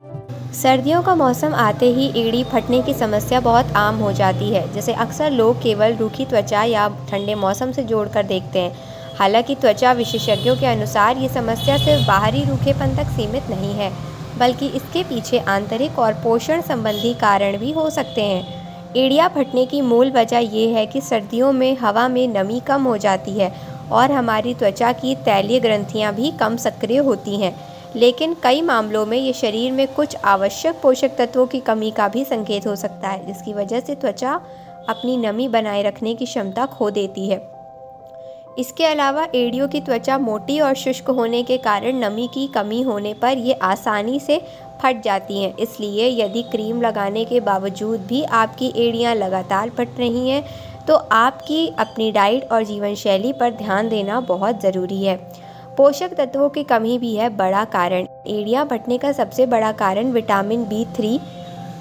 सर्दियों का मौसम आते ही एड़ी फटने की समस्या बहुत आम हो जाती है, जिसे अक्सर लोग केवल रूखी त्वचा या ठंडे मौसम से जोड़कर देखते हैं। हालांकि त्वचा विशेषज्ञों के अनुसार ये समस्या सिर्फ बाहरी रूखेपन तक सीमित नहीं है, बल्कि इसके पीछे आंतरिक और पोषण संबंधी कारण भी हो सकते हैं। एड़ियाँ फटने की मूल वजह यह है कि सर्दियों में हवा में नमी कम हो जाती है और हमारी त्वचा की तैलीय ग्रंथियाँ भी कम सक्रिय होती हैं। लेकिन कई मामलों में ये शरीर में कुछ आवश्यक पोषक तत्वों की कमी का भी संकेत हो सकता है, जिसकी वजह से त्वचा अपनी नमी बनाए रखने की क्षमता खो देती है। इसके अलावा एड़ियों की त्वचा मोटी और शुष्क होने के कारण नमी की कमी होने पर ये आसानी से फट जाती हैं। इसलिए यदि क्रीम लगाने के बावजूद भी आपकी एड़ियाँ लगातार फट रही हैं, तो आपकी अपनी डाइट और जीवन शैली पर ध्यान देना बहुत ज़रूरी है। पोषक तत्वों की कमी भी है बड़ा कारण। एड़ियाँ फटने का सबसे बड़ा कारण vitamin B3,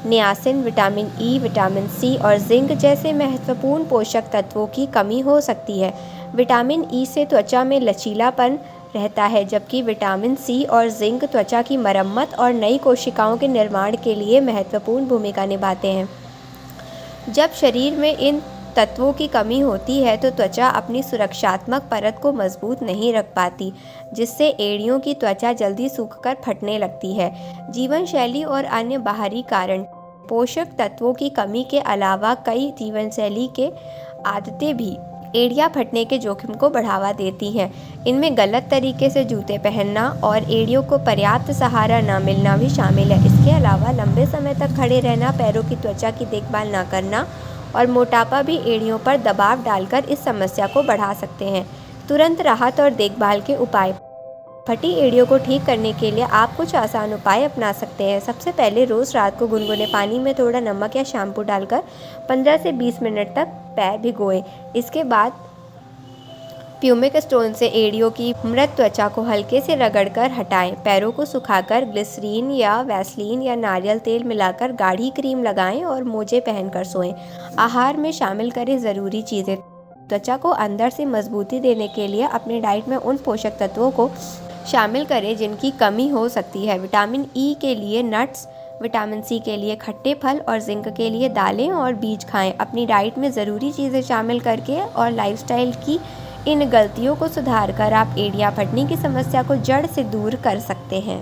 niacin, vitamin E, vitamin C और जिंक जैसे महत्वपूर्ण पोषक तत्वों की कमी हो सकती है। विटामिन ई से त्वचा में लचीलापन रहता है, जबकि विटामिन सी और जिंक त्वचा की मरम्मत और नई कोशिकाओं के निर्माण के लिए महत्वपूर्ण भूमिका निभाते हैं। जब शरीर में इन तत्वों की कमी होती है तो त्वचा अपनी सुरक्षात्मक परत को मजबूत नहीं रख पाती, जिससे एड़ियों की त्वचा जल्दी सूखकर फटने लगती है। जीवन शैली और अन्य बाहरी कारण। पोषक तत्वों की कमी के अलावा कई जीवन शैली के आदतें भी एड़ियाँ फटने के जोखिम को बढ़ावा देती हैं। इनमें गलत तरीके से जूते पहनना और एड़ियों को पर्याप्त सहारा न मिलना भी शामिल है। इसके अलावा लंबे समय तक खड़े रहना, पैरों की त्वचा की देखभाल न करना और मोटापा भी एड़ियों पर दबाव डालकर इस समस्या को बढ़ा सकते हैं। तुरंत राहत और देखभाल के उपाय। फटी एड़ियों को ठीक करने के लिए आप कुछ आसान उपाय अपना सकते हैं। सबसे पहले रोज़ रात को गुनगुने पानी में थोड़ा नमक या शैम्पू डालकर 15 से 20 मिनट तक पैर भिगोएं। इसके बाद प्यूमिक स्टोन से एड़ियों की मृत त्वचा को हल्के से रगड़कर हटाएं। पैरों को सुखाकर ग्लिसरीन या वैसलीन या नारियल तेल मिलाकर गाढ़ी क्रीम लगाएं और मोजे पहनकर सोएं। आहार में शामिल करें ज़रूरी चीज़ें। त्वचा को अंदर से मजबूती देने के लिए अपनी डाइट में उन पोषक तत्वों को शामिल करें जिनकी कमी हो सकती है। विटामिन ई के लिए नट्स, विटामिन सी के लिए खट्टे फल और जिंक के लिए दालें और बीज खाएं। अपनी डाइट में ज़रूरी चीज़ें शामिल करके और लाइफस्टाइल की इन गलतियों को सुधार कर आप एड़ियाँ फटने की समस्या को जड़ से दूर कर सकते हैं।